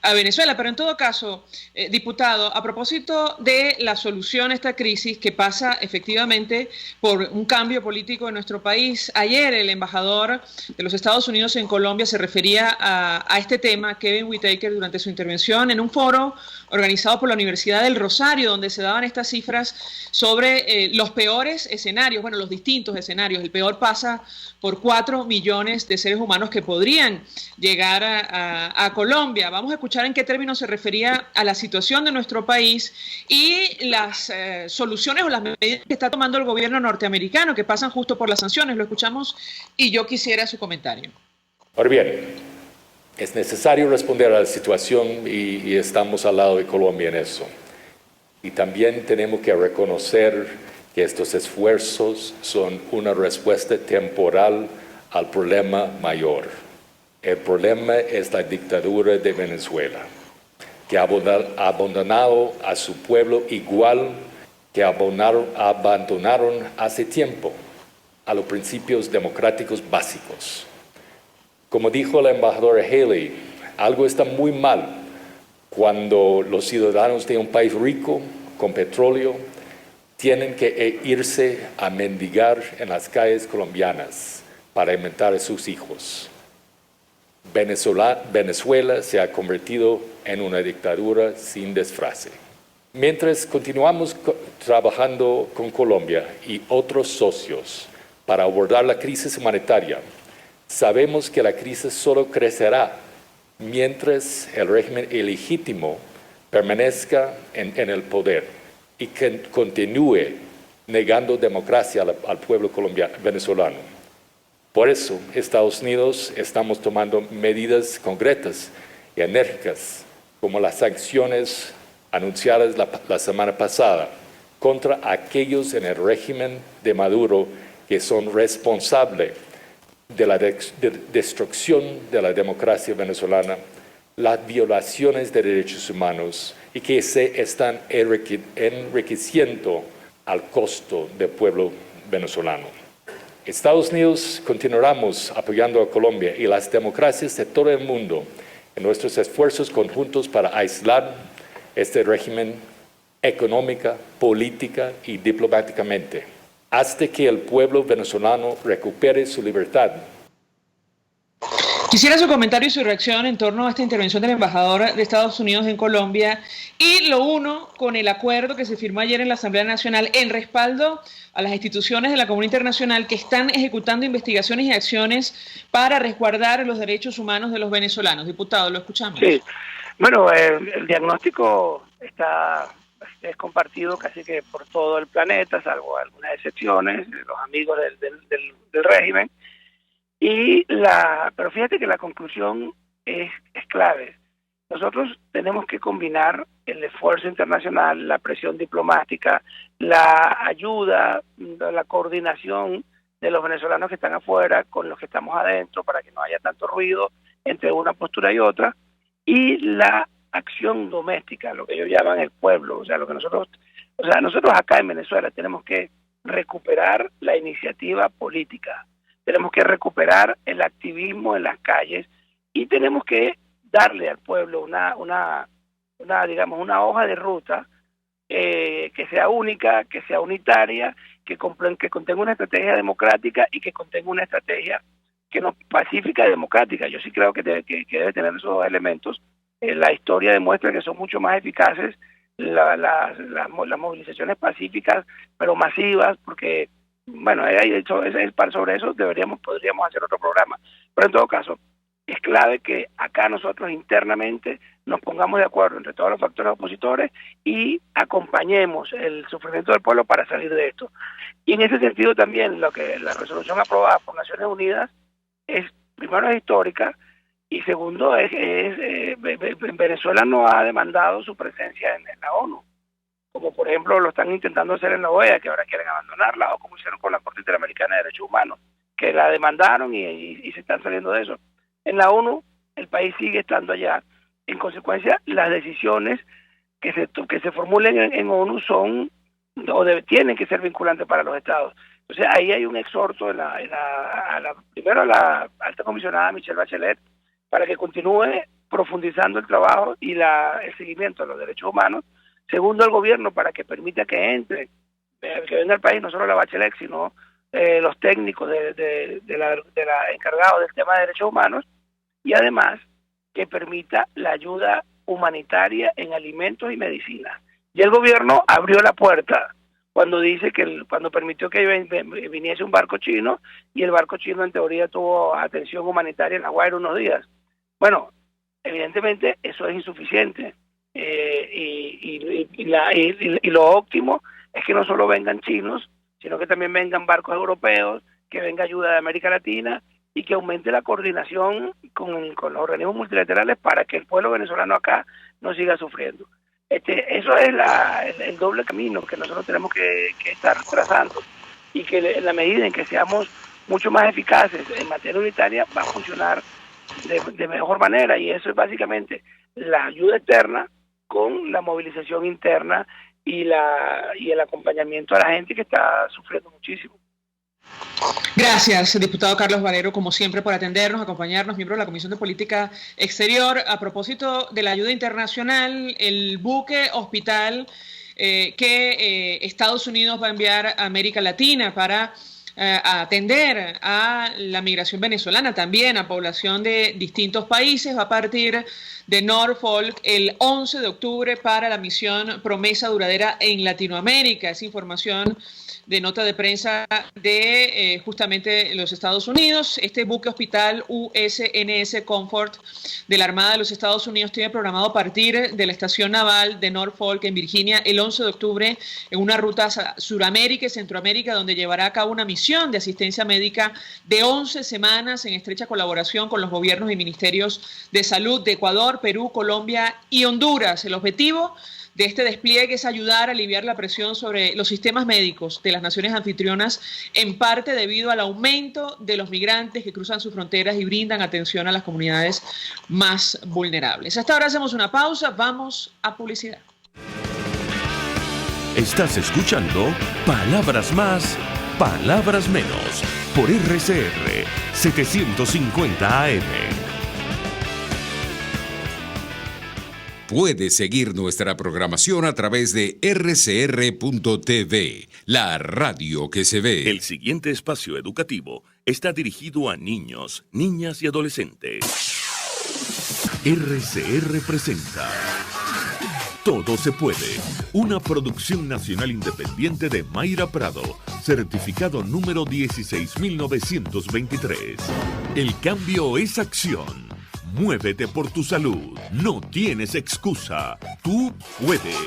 a Venezuela. Pero en todo caso, diputado, a propósito de la solución a esta crisis que pasa efectivamente por un cambio político en nuestro país, ayer el embajador de los Estados Unidos en Colombia se refería a este tema, Kevin Whitaker, durante su intervención en un foro organizado por la Universidad del Rosario, donde se daban estas cifras sobre los peores escenarios, bueno, los distintos escenarios. El peor pasa por 4 millones de seres humanos que podrían llegar a Colombia. Vamos a escuchar en qué términos se refería a la situación de nuestro país y las soluciones o las medidas que está tomando el gobierno norteamericano, que pasan justo por las sanciones. Lo escuchamos y yo quisiera su comentario. Ahora bien, es necesario responder a la situación y estamos al lado de Colombia en eso. Y también tenemos que reconocer que estos esfuerzos son una respuesta temporal al problema mayor. El problema es la dictadura de Venezuela, que ha abandonado a su pueblo igual que abandonaron hace tiempo a los principios democráticos básicos. Como dijo la embajadora Haley, algo está muy mal cuando los ciudadanos de un país rico con petróleo tienen que irse a mendigar en las calles colombianas para alimentar a sus hijos. Venezuela se ha convertido en una dictadura sin disfraz. Mientras continuamos trabajando con Colombia y otros socios para abordar la crisis humanitaria, sabemos que la crisis solo crecerá mientras el régimen ilegítimo permanezca en el poder y que continúe negando democracia al pueblo venezolano. Por eso, Estados Unidos estamos tomando medidas concretas y enérgicas, como las sanciones anunciadas la semana pasada contra aquellos en el régimen de Maduro que son responsables de la destrucción de la democracia venezolana, las violaciones de derechos humanos y que se están enriqueciendo al costo del pueblo venezolano. Estados Unidos continuaremos apoyando a Colombia y las democracias de todo el mundo en nuestros esfuerzos conjuntos para aislar este régimen económica, política y diplomáticamente, hasta que el pueblo venezolano recupere su libertad. Quisiera su comentario y su reacción en torno a esta intervención del embajador de Estados Unidos en Colombia y lo uno con el acuerdo que se firmó ayer en la Asamblea Nacional en respaldo a las instituciones de la comunidad internacional que están ejecutando investigaciones y acciones para resguardar los derechos humanos de los venezolanos. Diputado, lo escuchamos. Sí, bueno, el diagnóstico es compartido casi que por todo el planeta, salvo algunas excepciones, los amigos del régimen. Pero fíjate que la conclusión es clave. Nosotros tenemos que combinar el esfuerzo internacional, la presión diplomática, la ayuda, la coordinación de los venezolanos que están afuera con los que estamos adentro para que no haya tanto ruido entre una postura y otra, y la acción doméstica, lo que ellos llaman el pueblo. O sea, nosotros acá en Venezuela tenemos que recuperar la iniciativa política. Tenemos que recuperar el activismo en las calles y tenemos que darle al pueblo una hoja de ruta que sea única, que sea unitaria, que contenga una estrategia democrática y que contenga una estrategia pacífica y democrática. Yo sí creo que debe tener esos dos elementos. La historia demuestra que son mucho más eficaces las movilizaciones pacíficas, pero masivas, porque bueno, sobre eso podríamos hacer otro programa. Pero en todo caso, es clave que acá nosotros internamente nos pongamos de acuerdo entre todos los factores opositores y acompañemos el sufrimiento del pueblo para salir de esto. Y en ese sentido también la resolución aprobada por Naciones Unidas primero es histórica Y segundo, Venezuela no ha demandado su presencia en la ONU, como por ejemplo lo están intentando hacer en la OEA, que ahora quieren abandonarla, o como hicieron con la Corte Interamericana de Derechos Humanos, que la demandaron y se están saliendo de eso. En la ONU, el país sigue estando allá. En consecuencia, las decisiones que se formulen en ONU son tienen que ser vinculantes para los estados. Entonces ahí hay un exhorto primero a la alta comisionada Michelle Bachelet para que continúe profundizando el trabajo y el seguimiento de los derechos humanos. Segundo, al gobierno para que permita que entre, que venga al país no solo la Bachelet, sino los técnicos de la encargados del tema de derechos humanos, y además que permita la ayuda humanitaria en alimentos y medicinas. Y el gobierno abrió la puerta cuando dice cuando permitió que viniese un barco chino, y el barco chino en teoría tuvo atención humanitaria en La Guaira unos días. Bueno, evidentemente eso es insuficiente, y lo óptimo es que no solo vengan chinos, sino que también vengan barcos europeos, que venga ayuda de América Latina, y que aumente la coordinación con los organismos multilaterales para que el pueblo venezolano acá no siga sufriendo. Eso es el doble camino que nosotros tenemos que estar trazando, y que en la medida en que seamos mucho más eficaces en materia unitaria va a funcionar de mejor manera, y eso es básicamente la ayuda externa con la movilización interna y el acompañamiento a la gente que está sufriendo muchísimo. Gracias, diputado Carlos Valero, como siempre, por atendernos, acompañarnos, miembro de la Comisión de Política Exterior. A propósito de la ayuda internacional, el buque hospital que Estados Unidos va a enviar a América Latina para atender a la migración venezolana, también a población de distintos países, va a partir de Norfolk el 11 de octubre para la misión Promesa Duradera en Latinoamérica. Esa información de nota de prensa de justamente los Estados Unidos. Este buque hospital USNS Comfort de la Armada de los Estados Unidos tiene programado partir de la estación naval de Norfolk en Virginia el 11 de octubre en una ruta a Suramérica y Centroamérica, donde llevará a cabo una misión de asistencia médica de 11 semanas en estrecha colaboración con los gobiernos y ministerios de salud de Ecuador, Perú, Colombia y Honduras. El objetivo de este despliegue es ayudar a aliviar la presión sobre los sistemas médicos de las naciones anfitrionas, en parte debido al aumento de los migrantes que cruzan sus fronteras y brindan atención a las comunidades más vulnerables. Hasta ahora hacemos una pausa, vamos a publicidad. Estás escuchando Palabras Más, Palabras Menos, por RCR 750 AM. Puedes seguir nuestra programación a través de rcr.tv, la radio que se ve. El siguiente espacio educativo está dirigido a niños, niñas y adolescentes. RCR presenta Todo se puede, una producción nacional independiente de Mayra Prado, certificado número 16923. El cambio es acción. Muévete por tu salud. No tienes excusa. Tú puedes.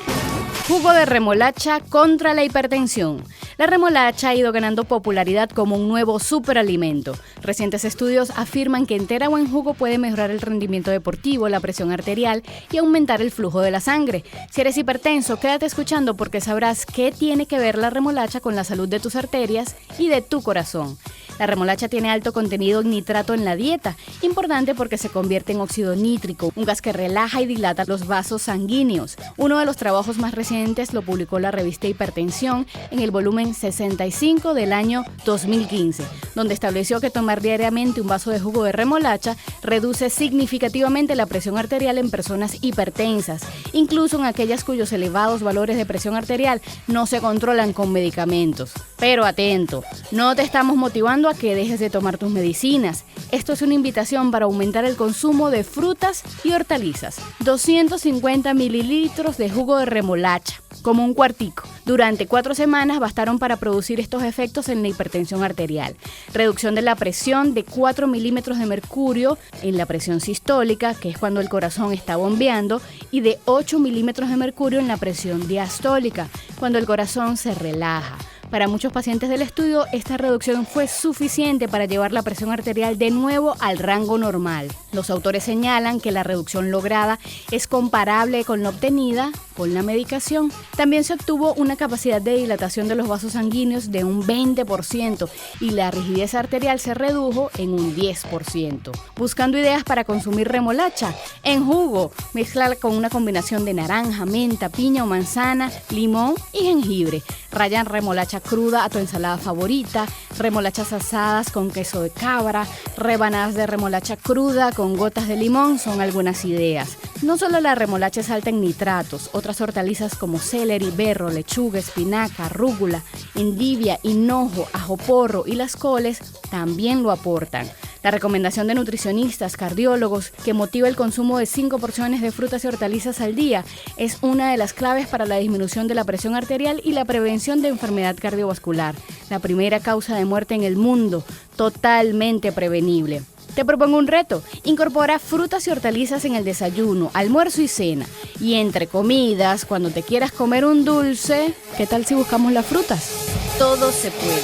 Jugo de remolacha contra la hipertensión. La remolacha ha ido ganando popularidad como un nuevo superalimento. Recientes estudios afirman que entera o en jugo puede mejorar el rendimiento deportivo, la presión arterial y aumentar el flujo de la sangre. Si eres hipertenso, quédate escuchando porque sabrás qué tiene que ver la remolacha con la salud de tus arterias y de tu corazón. La remolacha tiene alto contenido en nitrato en la dieta, importante porque se convierte en óxido nítrico, un gas que relaja y dilata los vasos sanguíneos. Uno de los trabajos más recientes lo publicó la revista Hipertensión en el volumen 65 del año 2015, donde estableció que tomar diariamente un vaso de jugo de remolacha reduce significativamente la presión arterial en personas hipertensas, incluso en aquellas cuyos elevados valores de presión arterial no se controlan con medicamentos. Pero atento, no te estamos motivando a que dejes de tomar tus medicinas. Esto es una invitación para aumentar el consumo de frutas y hortalizas. 250 mililitros de jugo de remolacha, como un cuartico. Durante 4 semanas bastaron para producir estos efectos en la hipertensión arterial. Reducción de la presión de 4 milímetros de mercurio en la presión sistólica, que es cuando el corazón está bombeando, y de 8 milímetros de mercurio en la presión diastólica, cuando el corazón se relaja. Para muchos pacientes del estudio, esta reducción fue suficiente para llevar la presión arterial de nuevo al rango normal. Los autores señalan que la reducción lograda es comparable con la obtenida con la medicación. También se obtuvo una capacidad de dilatación de los vasos sanguíneos de un 20% y la rigidez arterial se redujo en un 10%. Buscando ideas para consumir remolacha, en jugo, mezcla con una combinación de naranja, menta, piña o manzana, limón y jengibre. Rayan remolacha cruda a tu ensalada favorita, remolachas asadas con queso de cabra, rebanadas de remolacha cruda con gotas de limón son algunas ideas. No solo la remolacha es alta en nitratos, otras hortalizas como celery, berro, lechuga, espinaca, rúcula, endivia, hinojo, ajo porro y las coles también lo aportan. La recomendación de nutricionistas, cardiólogos, que motiva el consumo de 5 porciones de frutas y hortalizas al día, es una de las claves para la disminución de la presión arterial y la prevención de enfermedad cardiovascular, la primera causa de muerte en el mundo, totalmente prevenible. Te propongo un reto. Incorpora frutas y hortalizas en el desayuno, almuerzo y cena. Y entre comidas, cuando te quieras comer un dulce, ¿qué tal si buscamos las frutas? Todo se puede.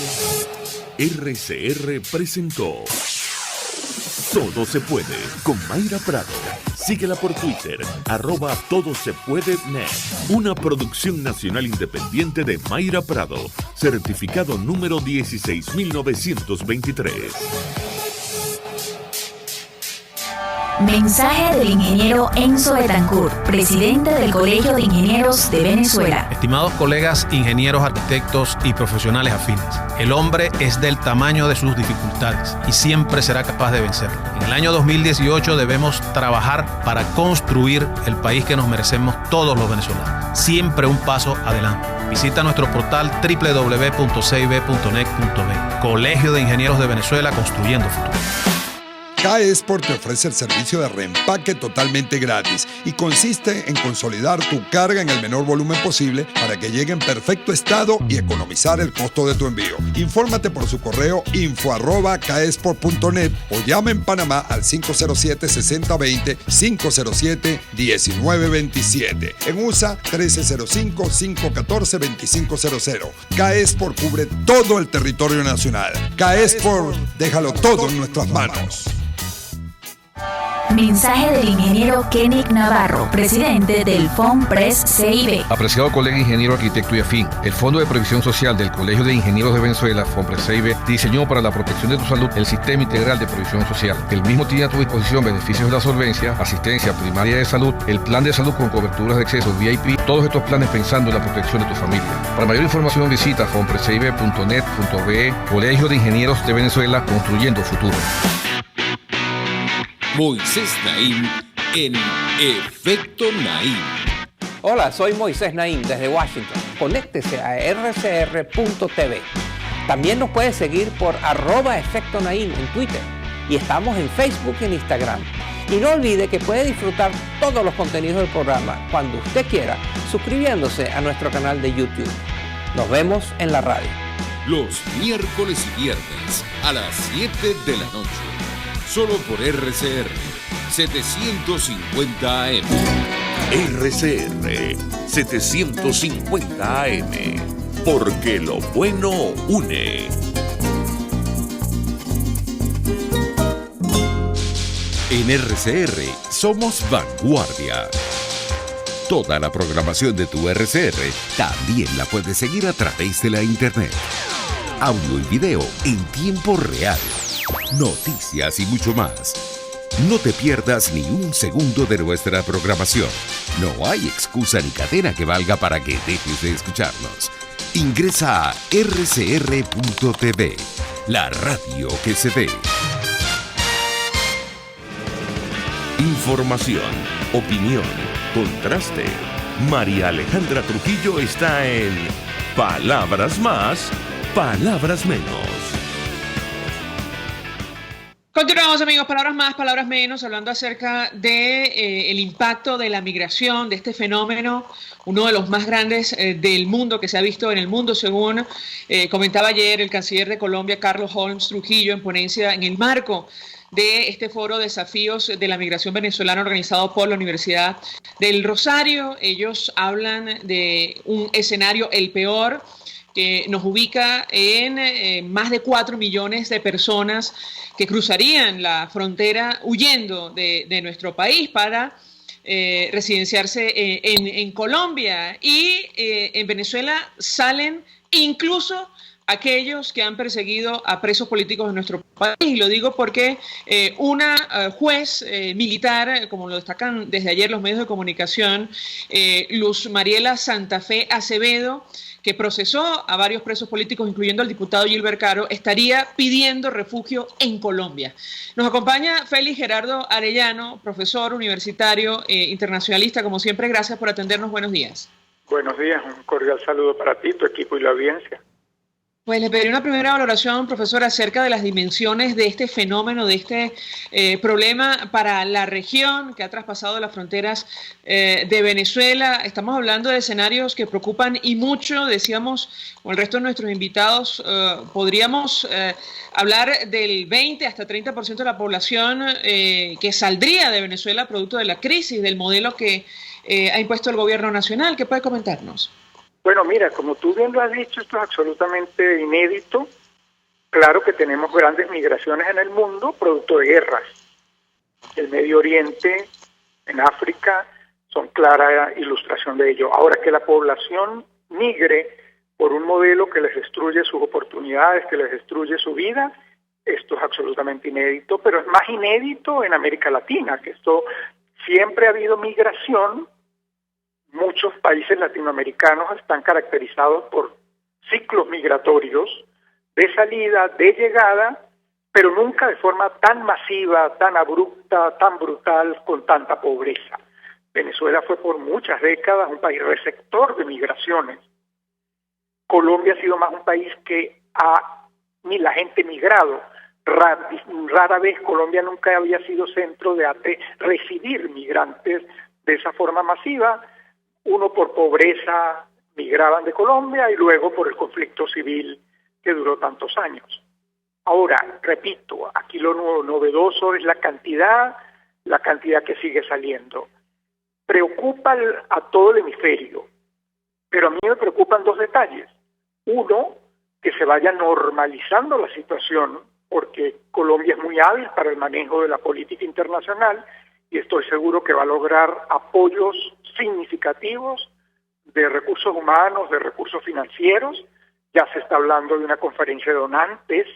RCR presentó Todo se puede con Mayra Prado. Síguela por Twitter, @todosepuedenet. Una producción nacional independiente de Mayra Prado, certificado número 16923. Mensaje del ingeniero Enzo Betancourt, presidente del Colegio de Ingenieros de Venezuela. Estimados colegas, ingenieros, arquitectos y profesionales afines, el hombre es del tamaño de sus dificultades y siempre será capaz de vencerlo. En el año 2018 debemos trabajar para construir el país que nos merecemos todos los venezolanos. Siempre un paso adelante. Visita nuestro portal www.cib.net.be. Colegio de Ingenieros de Venezuela, construyendo futuro. K-Export te ofrece el servicio de reempaque totalmente gratis y consiste en consolidar tu carga en el menor volumen posible para que llegue en perfecto estado y economizar el costo de tu envío. Infórmate por su correo info@kexport.net o llama en Panamá al 507-6020, 507-1927. En USA, 1305-514-2500. K-Export cubre todo el territorio nacional. K-Export, déjalo todo en nuestras manos. Mensaje del ingeniero Kenick Navarro, presidente del FONPRES CIB. Apreciado colega ingeniero, arquitecto y afín, el Fondo de Previsión Social del Colegio de Ingenieros de Venezuela, FONPRES CIB, diseñó para la protección de tu salud el Sistema Integral de Previsión Social. El mismo tiene a tu disposición beneficios de la solvencia, asistencia primaria de salud, el plan de salud con coberturas de acceso VIP, todos estos planes pensando en la protección de tu familia. Para mayor información visita fonprescibe.net.be. Colegio de Ingenieros de Venezuela, construyendo futuro. Moisés Naim en Efecto Naim. Hola, soy Moisés Naim desde Washington. Conéctese a rcr.tv. También nos puede seguir por @Efecto Naim en Twitter. Y estamos en Facebook y en Instagram. Y no olvide que puede disfrutar todos los contenidos del programa cuando usted quiera, suscribiéndose a nuestro canal de YouTube. Nos vemos en la radio. Los miércoles y viernes a las 7 de la noche. Solo por RCR 750 AM. RCR 750 AM. Porque lo bueno une. En RCR somos vanguardia. Toda la programación de tu RCR también la puedes seguir a través de la internet. Audio y video en tiempo real. Noticias y mucho más. No te pierdas ni un segundo de nuestra programación. No hay excusa ni cadena que valga para que dejes de escucharnos. Ingresa a rcr.tv, la radio que se ve. Información, opinión, contraste. María Alejandra Trujillo está en Palabras Más, Palabras Menos. Continuamos, amigos, palabras más, palabras menos, hablando acerca de el impacto de la migración, de este fenómeno, uno de los más grandes del mundo que se ha visto en el mundo, según comentaba ayer el canciller de Colombia, Carlos Holmes Trujillo, en ponencia en el marco de este foro Desafíos de la Migración Venezolana organizado por la Universidad del Rosario. Ellos hablan de un escenario, el peor, que nos ubica en más de 4 millones de personas que cruzarían la frontera huyendo de nuestro país para residenciarse en Colombia. Y en Venezuela salen incluso aquellos que han perseguido a presos políticos en nuestro país. Y lo digo porque una juez militar, como lo destacan desde ayer los medios de comunicación, Luz Mariela Santa Fe Acevedo, que procesó a varios presos políticos, incluyendo al diputado Gilbert Caro, estaría pidiendo refugio en Colombia. Nos acompaña Félix Gerardo Arellano, profesor universitario, internacionalista, como siempre. Gracias por atendernos. Buenos días. Buenos días, un cordial saludo para ti, tu equipo y la audiencia. Pues le pediré una primera valoración, profesor, acerca de las dimensiones de este fenómeno, de este problema para la región que ha traspasado las fronteras de Venezuela. Estamos hablando de escenarios que preocupan y mucho. Decíamos, con el resto de nuestros invitados, podríamos hablar del 20 hasta 30% de la población que saldría de Venezuela producto de la crisis, del modelo que ha impuesto el gobierno nacional. ¿Qué puede comentarnos? Bueno, mira, como tú bien lo has dicho, esto es absolutamente inédito. Claro que tenemos grandes migraciones en el mundo, producto de guerras. El Medio Oriente, en África, son clara ilustración de ello. Ahora, que la población migre por un modelo que les destruye sus oportunidades, que les destruye su vida, esto es absolutamente inédito, pero es más inédito en América Latina, que esto siempre ha habido migración. Muchos países latinoamericanos están caracterizados por ciclos migratorios de salida, de llegada, pero nunca de forma tan masiva, tan abrupta, tan brutal, con tanta pobreza. Venezuela fue por muchas décadas un país receptor de migraciones. Colombia ha sido más un país que la gente migrado. Rara vez Colombia nunca había sido centro de recibir migrantes de esa forma masiva. Uno por pobreza migraban de Colombia y luego por el conflicto civil que duró tantos años. Ahora, repito, aquí lo novedoso es la cantidad que sigue saliendo. Preocupa a todo el hemisferio, pero a mí me preocupan dos detalles. Uno, que se vaya normalizando la situación, porque Colombia es muy hábil para el manejo de la política internacional y estoy seguro que va a lograr apoyos significativos de recursos humanos, de recursos financieros. Ya se está hablando de una conferencia de donantes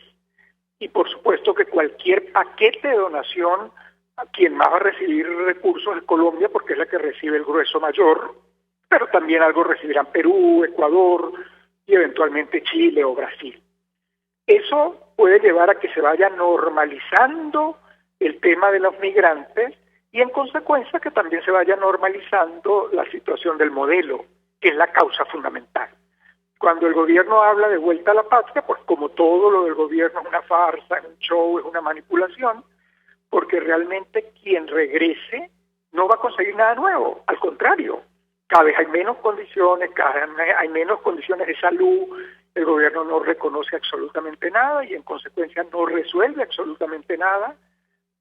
y por supuesto que cualquier paquete de donación, a quien más va a recibir recursos es Colombia porque es la que recibe el grueso mayor, pero también algo recibirán Perú, Ecuador y eventualmente Chile o Brasil. Eso puede llevar a que se vaya normalizando el tema de los migrantes y en consecuencia que también se vaya normalizando la situación del modelo, que es la causa fundamental. Cuando el gobierno habla de vuelta a la patria, pues como todo lo del gobierno es una farsa, es un show, es una manipulación, porque realmente quien regrese no va a conseguir nada nuevo, al contrario, cada vez hay menos condiciones, cada vez hay menos condiciones de salud, el gobierno no reconoce absolutamente nada y en consecuencia no resuelve absolutamente nada.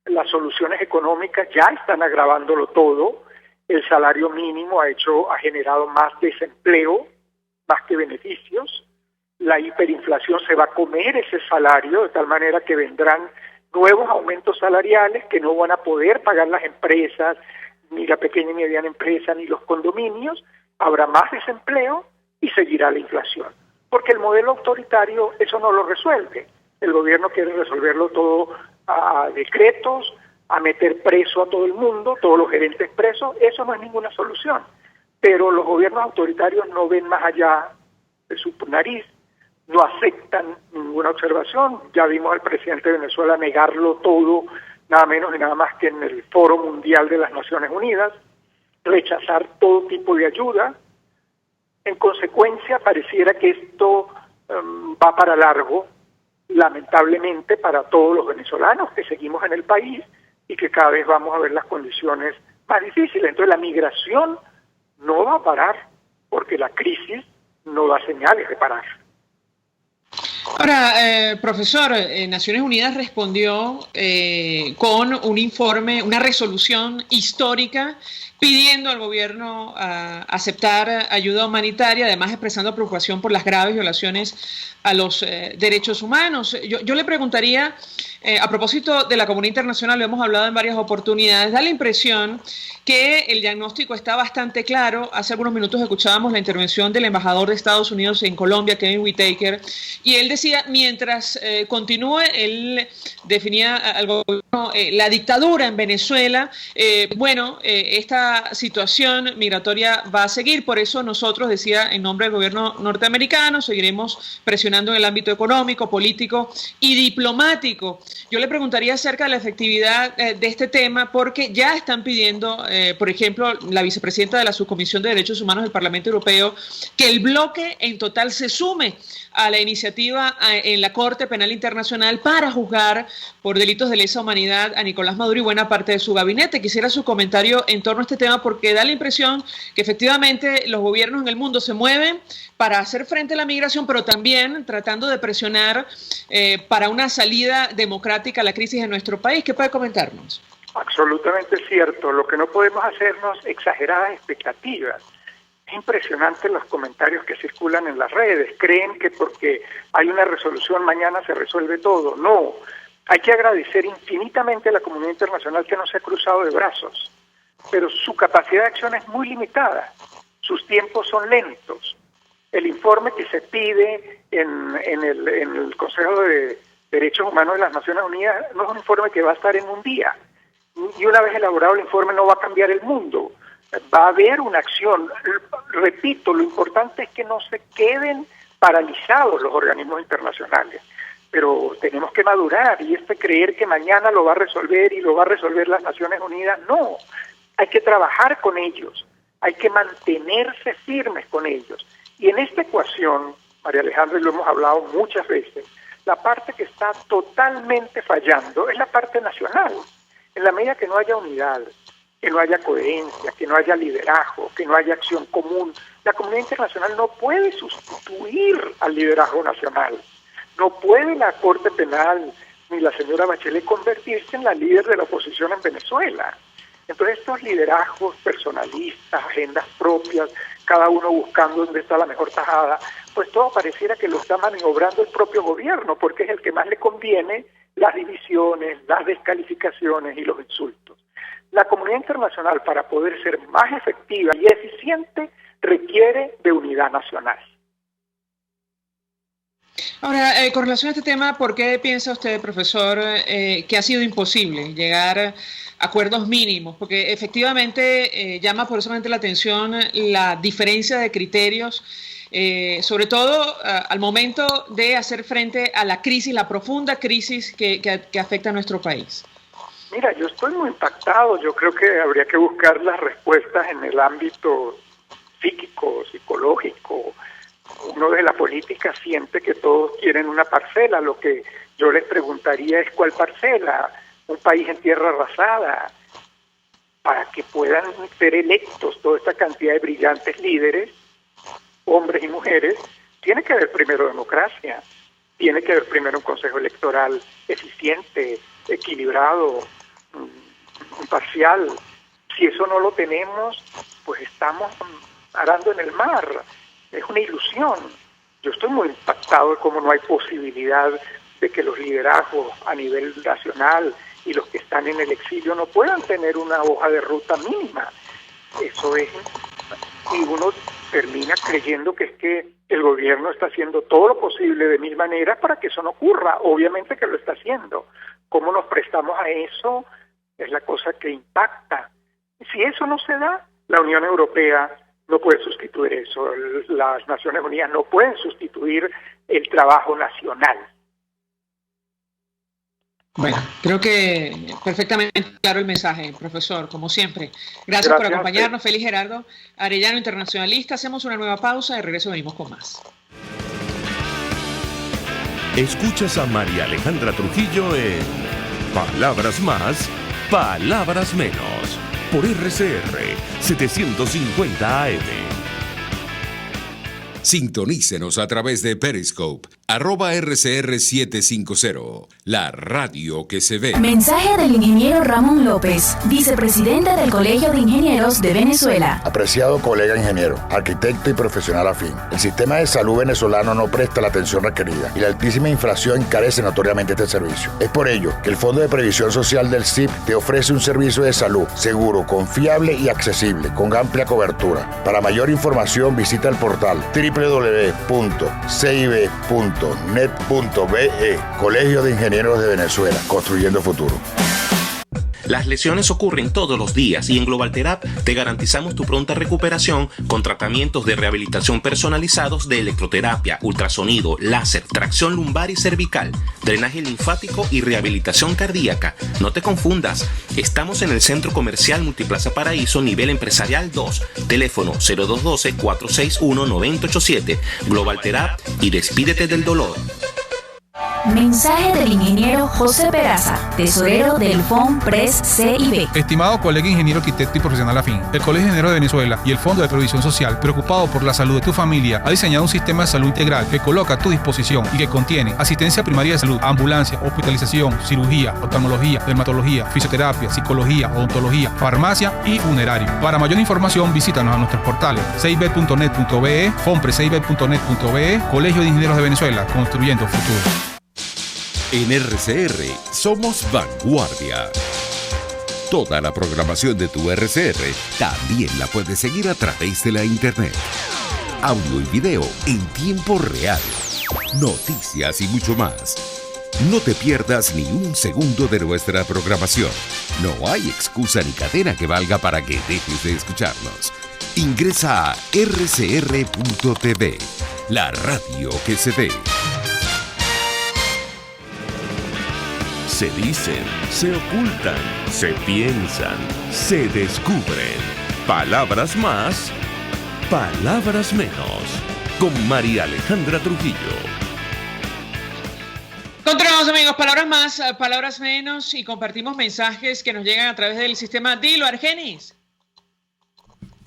Las soluciones económicas ya están agravándolo todo. El salario mínimo ha generado más desempleo, más que beneficios. La hiperinflación se va a comer ese salario, de tal manera que vendrán nuevos aumentos salariales que no van a poder pagar las empresas, ni la pequeña y mediana empresa, ni los condominios. Habrá más desempleo y seguirá la inflación. Porque el modelo autoritario eso no lo resuelve. El gobierno quiere resolverlo todo a decretos, a meter preso a todo el mundo, todos los gerentes presos. Eso no es ninguna solución. Pero los gobiernos autoritarios no ven más allá de su nariz, no aceptan ninguna observación. Ya vimos al presidente de Venezuela negarlo todo, nada menos y nada más que en el Foro Mundial de las Naciones Unidas, rechazar todo tipo de ayuda. En consecuencia, pareciera que esto va para largo, lamentablemente para todos los venezolanos que seguimos en el país y que cada vez vamos a ver las condiciones más difíciles. Entonces la migración no va a parar porque la crisis no da señales de parar. Ahora, profesor, Naciones Unidas respondió con un informe, una resolución histórica pidiendo al gobierno aceptar ayuda humanitaria, además expresando preocupación por las graves violaciones a los derechos humanos. Yo le preguntaría, a propósito de la comunidad internacional, lo hemos hablado en varias oportunidades, da la impresión que el diagnóstico está bastante claro. Hace algunos minutos escuchábamos la intervención del embajador de Estados Unidos en Colombia, Kevin Whitaker, y él decía, mientras continúe, él definía al gobierno la dictadura en Venezuela, esta situación migratoria va a seguir. Por eso nosotros, decía, en nombre del gobierno norteamericano, seguiremos presionando en el ámbito económico, político y diplomático. Yo le preguntaría acerca de la efectividad de este tema, porque ya están pidiendo, por ejemplo, la vicepresidenta de la Subcomisión de Derechos Humanos del Parlamento Europeo, que el bloque en total se sume a la iniciativa en la Corte Penal Internacional para juzgar por delitos de lesa humanidad a Nicolás Maduro y buena parte de su gabinete. Quisiera su comentario en torno a este tema, porque da la impresión que efectivamente los gobiernos en el mundo se mueven para hacer frente a la migración, pero también tratando de presionar para una salida democrática a la crisis en nuestro país. ¿Qué puede comentarnos? Absolutamente cierto. Lo que no podemos hacernos exageradas expectativas. Es impresionante los comentarios que circulan en las redes. Creen que porque hay una resolución mañana se resuelve todo. No. Hay que agradecer infinitamente a la comunidad internacional que no se ha cruzado de brazos. Pero su capacidad de acción es muy limitada. Sus tiempos son lentos. El informe que se pide en el Consejo de Derechos Humanos de las Naciones Unidas no es un informe que va a estar en un día. Y una vez elaborado el informe no va a cambiar el mundo. Va a haber una acción. Repito, lo importante es que no se queden paralizados los organismos internacionales, pero tenemos que madurar, y creer que mañana lo va a resolver y lo va a resolver las Naciones Unidas, no. Hay que trabajar con ellos, hay que mantenerse firmes con ellos. Y en esta ecuación, María Alejandra, y lo hemos hablado muchas veces, la parte que está totalmente fallando es la parte nacional. En la medida que no haya unidad, que no haya coherencia, que no haya liderazgo, que no haya acción común, la comunidad internacional no puede sustituir al liderazgo nacional. No puede la Corte Penal ni la señora Bachelet convertirse en la líder de la oposición en Venezuela. Entonces estos liderazgos personalistas, agendas propias, cada uno buscando dónde está la mejor tajada, pues todo pareciera que lo está maniobrando el propio gobierno, porque es el que más le conviene las divisiones, las descalificaciones y los insultos. La comunidad internacional, para poder ser más efectiva y eficiente, requiere de unidad nacional. Ahora, con relación a este tema, ¿por qué piensa usted, profesor, que ha sido imposible llegar a acuerdos mínimos? Porque efectivamente llama poderosamente la atención la diferencia de criterios, sobre todo al momento de hacer frente a la crisis, la profunda crisis que afecta a nuestro país. Mira, yo estoy muy impactado. Yo creo que habría que buscar las respuestas en el ámbito psíquico, psicológico. Uno de la política siente que todos quieren una parcela. Lo que yo les preguntaría es ¿cuál parcela? Un país en tierra arrasada. Para que puedan ser electos toda esta cantidad de brillantes líderes, hombres y mujeres, tiene que haber primero democracia. Tiene que haber primero un consejo electoral eficiente, equilibrado, imparcial. Si eso no lo tenemos, pues estamos arando en el mar. Es una ilusión. Yo estoy muy impactado de cómo no hay posibilidad de que los liderazgos a nivel nacional y los que están en el exilio no puedan tener una hoja de ruta mínima. Eso es, y uno termina creyendo que es que el gobierno está haciendo todo lo posible de mil maneras para que eso no ocurra. Obviamente que lo está haciendo. ¿Cómo nos prestamos a eso? Es la cosa que impacta. Si eso no se da, la Unión Europea no puede sustituir eso. Las Naciones Unidas no pueden sustituir el trabajo nacional. Bueno, creo que perfectamente claro el mensaje, profesor, como siempre. Gracias por acompañarnos. Feliz Gerardo Arellano, internacionalista. Hacemos una nueva pausa y de regreso venimos con más. Escuchas a María Alejandra Trujillo en Palabras Más, Palabras Menos, por RCR 750 AM. Sintonícenos a través de Periscope, @RCR750. la radio que se ve. Mensaje del ingeniero Ramón López, vicepresidente del Colegio de Ingenieros de Venezuela. Apreciado colega ingeniero, arquitecto y profesional afín, el sistema de salud venezolano no presta la atención requerida y la altísima inflación encarece notoriamente este servicio. Es por ello que el Fondo de Previsión Social del CIP te ofrece un servicio de salud seguro, confiable y accesible, con amplia cobertura. Para mayor información visita el portal www.cib.net.be, Colegio de Ingenieros de Venezuela, construyendo futuro. Las lesiones ocurren todos los días y en GlobalTerap te garantizamos tu pronta recuperación con tratamientos de rehabilitación personalizados de electroterapia, ultrasonido, láser, tracción lumbar y cervical, drenaje linfático y rehabilitación cardíaca. No te confundas, estamos en el Centro Comercial Multiplaza Paraíso, nivel empresarial 2, teléfono 0212-461-9087, GlobalTerap y despídete del dolor. Mensaje del ingeniero José Peraza, tesorero del FONPRES CIB. Estimado colega ingeniero, arquitecto y profesional afín, el Colegio de Ingenieros de Venezuela y el Fondo de Previsión Social, preocupado por la salud de tu familia, ha diseñado un sistema de salud integral que coloca a tu disposición y que contiene asistencia primaria de salud, ambulancia, hospitalización, cirugía, oftalmología, dermatología, fisioterapia, psicología, odontología, farmacia y funerario. Para mayor información, visítanos a nuestros portales cib.net.be, fonprescib.net.be, Colegio de Ingenieros de Venezuela, construyendo futuro. En RCR somos vanguardia. Toda la programación de tu RCR también la puedes seguir a través de la internet. Audio y video en tiempo real. Noticias y mucho más. No te pierdas ni un segundo de nuestra programación. No hay excusa ni cadena que valga para que dejes de escucharnos. Ingresa a rcr.tv, la radio que se ve. Se dicen, se ocultan, se piensan, se descubren. Palabras más, palabras menos. Con María Alejandra Trujillo. Continuamos, amigos. Palabras más, palabras menos, y compartimos mensajes que nos llegan a través del sistema. Dilo, Argenis.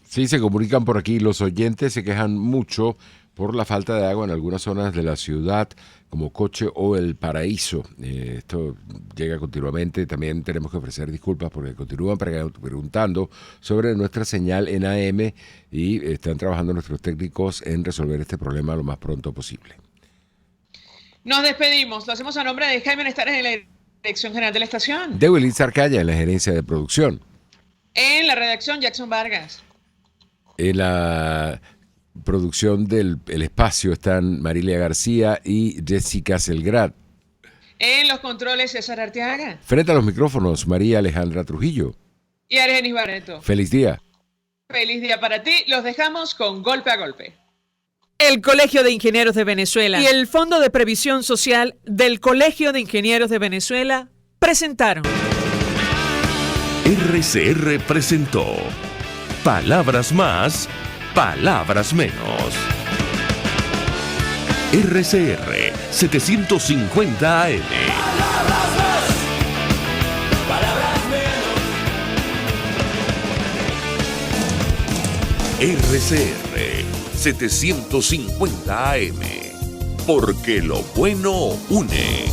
Sí, se comunican por aquí. Los oyentes se quejan mucho por la falta de agua en algunas zonas de la ciudad, como Coche o El Paraíso. Esto llega continuamente. También tenemos que ofrecer disculpas porque continúan preguntando sobre nuestra señal en AM y están trabajando nuestros técnicos en resolver este problema lo más pronto posible. Nos despedimos. Lo hacemos a nombre de Jaime Nestares en la dirección general de la estación. De Willis Arcaya en la gerencia de producción. En la redacción, Jackson Vargas. En la producción del espacio están Marilia García y Jessica Selgrad. En los controles, César Arteaga. Frente a los micrófonos, María Alejandra Trujillo. Y Argenis Barreto. Feliz día. Feliz día para ti. Los dejamos con Golpe a Golpe. El Colegio de Ingenieros de Venezuela y el Fondo de Previsión Social del Colegio de Ingenieros de Venezuela presentaron. RCR presentó Palabras más, palabras menos. RCR 750 AM. RCR 750 AM. Porque lo bueno une.